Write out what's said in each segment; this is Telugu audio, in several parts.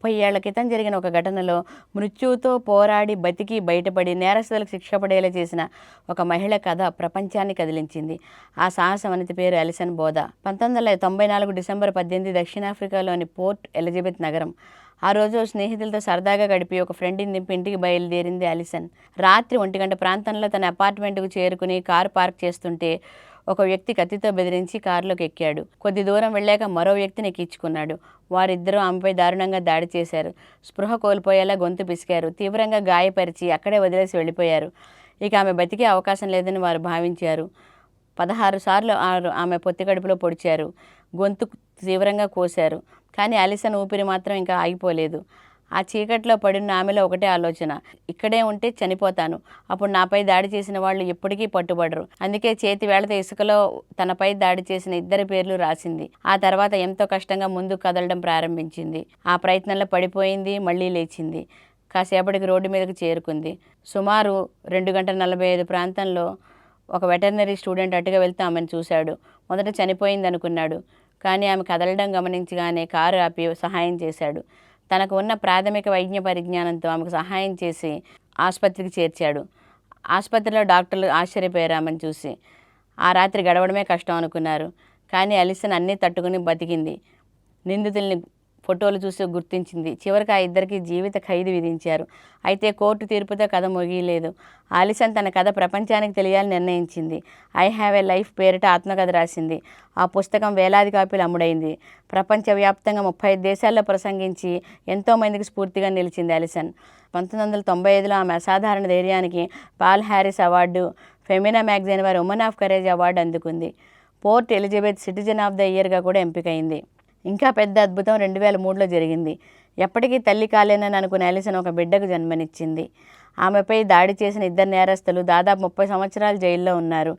30 ఏళ్ల క్రితం జరిగిన ఒక ఘటనలో మృత్యువుతో పోరాడి బతికి బయటపడి నేరస్తులకు శిక్ష పడేలా చేసిన ఒక మహిళ కథ ప్రపంచాన్ని కదిలించింది. ఆ సాహస వనిత పేరు అలిసన్ బోదా. 1994 డిసెంబర్ 18 దక్షిణాఫ్రికాలోని పోర్ట్ ఎలిజబెత్ నగరం. ఆ రోజు స్నేహితులతో సరదాగా గడిపి ఒక ఫ్రెండ్ని దింపి ఇంటికి బయలుదేరింది అలిసన్. రాత్రి 1 గంట ప్రాంతంలో తన అపార్ట్మెంట్కు చేరుకుని కారు పార్క్ చేస్తుంటే ఒక వ్యక్తి కత్తితో బెదిరించి కారులోకి ఎక్కాడు. కొద్ది దూరం వెళ్ళాక మరో వ్యక్తిని ఎక్కించుకున్నాడు. వారిద్దరూ ఆమెపై దారుణంగా దాడి చేశారు. స్పృహ కోల్పోయేలా గొంతు పిసికారు. తీవ్రంగా గాయపరిచి అక్కడే వదిలేసి వెళ్ళిపోయారు. ఇక ఆమె బతికే అవకాశం లేదని వారు భావించారు. 16 సార్లు ఆమె పొత్తి కడుపులో పొడిచారు. గొంతు తీవ్రంగా కోశారు. కానీ అలిసన్ ఊపిరి మాత్రం ఇంకా ఆగిపోలేదు. ఆ చీకట్లో పడిన ఆమెలో ఒకటే ఆలోచన, ఇక్కడే ఉంటే చనిపోతాను. అప్పుడు నాపై దాడి చేసిన వాళ్ళు ఎప్పటికీ పట్టుబడరు. అందుకే చేతి వేళ్లతో ఇసుకలో తనపై దాడి చేసిన 2 పేర్లు రాసింది. ఆ తర్వాత ఎంతో కష్టంగా ముందుకు కదలడం ప్రారంభించింది. ఆ ప్రయత్నంలో పడిపోయింది, మళ్ళీ లేచింది. కాసేపటికి రోడ్డు మీదకు చేరుకుంది. సుమారు 2 గంటల 45 ప్రాంతంలో ఒక వెటర్నరీ స్టూడెంట్ అటుగా వెళ్తూ ఆమెను చూశాడు. మొదట చనిపోయింది అనుకున్నాడు. కానీ ఆమె కదలడం గమనించగానే కారు ఆపి సహాయం చేశాడు. తనకు ఉన్న ప్రాథమిక వైద్య పరిజ్ఞానంతో ఆమెకు సహాయం చేసి ఆసుపత్రికి చేర్చాడు. ఆసుపత్రిలో డాక్టర్లు ఆశ్చర్యపోయారు ఆమెను చూసి. ఆ రాత్రి గడవడమే కష్టం అనుకున్నారు. కానీ అలిసన్ అన్నీ తట్టుకుని బతికింది. నిందితుల్ని ఫోటోలు చూసి గుర్తించింది. చివరికి ఆ 2కి జీవిత ఖైదు విధించారు. అయితే కోర్టు తీర్పుతో కథ ముగియలేదు. అలిసన్ తన కథ ప్రపంచానికి తెలియాలని నిర్ణయించింది. ఐ హ్యావ్ ఎ లైఫ్ పేరిట ఆత్మకథ రాసింది. ఆ పుస్తకం వేలాది కాపీలు అమ్ముడైంది. ప్రపంచవ్యాప్తంగా 35 దేశాల్లో ప్రసంగించి ఎంతోమందికి స్ఫూర్తిగా నిలిచింది అలిసన్. 1995లో ఆమె అసాధారణ ధైర్యానికి Paul Harris award, Femina magazine వారి ఉమెన్ ఆఫ్ కరేజ్ అవార్డు అందుకుంది. Port Elizabeth citizen of the ఇయర్గా కూడా ఎంపికైంది. ఇంకా పెద్ద అద్భుతం 2003లో జరిగింది. ఎప్పటికీ తల్లి కాలేనని అనుకునే అలిసన్ ఒక బిడ్డకు జన్మనిచ్చింది. ఆమెపై దాడి చేసిన 2 నేరస్తులు దాదాపు 30 సంవత్సరాలు జైల్లో ఉన్నారు.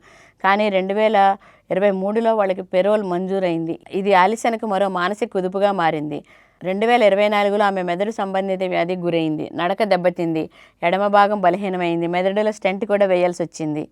కానీ 2023లో వాళ్ళకి పెరోల్ మంజూరైంది. ఇది అలిసన్కు మరో మానసిక కుదుపుగా మారింది. 2024లో ఆమె మెదడు సంబంధిత వ్యాధికి గురైంది. నడక దెబ్బతింది. ఎడమ భాగం బలహీనమైంది. మెదడులో స్టెంట్ కూడా వేయాల్సి వచ్చింది.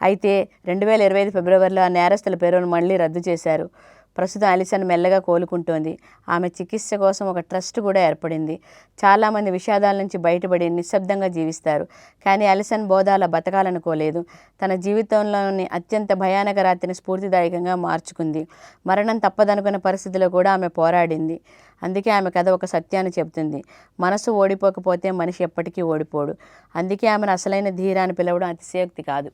అయితే 2025 ఫిబ్రవరిలో ఆ నేరస్తుల పెరోల్ మళ్ళీ రద్దు చేశారు. ప్రస్తుతం అలిసన్ మెల్లగా కోలుకుంటోంది. ఆమె చికిత్స కోసం ఒక ట్రస్ట్ కూడా ఏర్పడింది. చాలామంది విషాదాల నుంచి బయటపడి నిశ్శబ్దంగా జీవిస్తారు. కానీ అలిసన్ బోదాలా బతకాలనుకోలేదు. తన జీవితంలోని అత్యంత భయానక రాత్రిని స్ఫూర్తిదాయకంగా మార్చుకుంది. మరణం తప్పదనుకున్న పరిస్థితిలో కూడా ఆమె పోరాడింది. అందుకే ఆమె కథ ఒక సత్యాన్ని చెబుతుంది. మనసు ఓడిపోకపోతే మనిషి ఎప్పటికీ ఓడిపోడు. అందుకే ఆమెను అసలైన ధీర అని పిలవడం అతిశయోక్తి కాదు.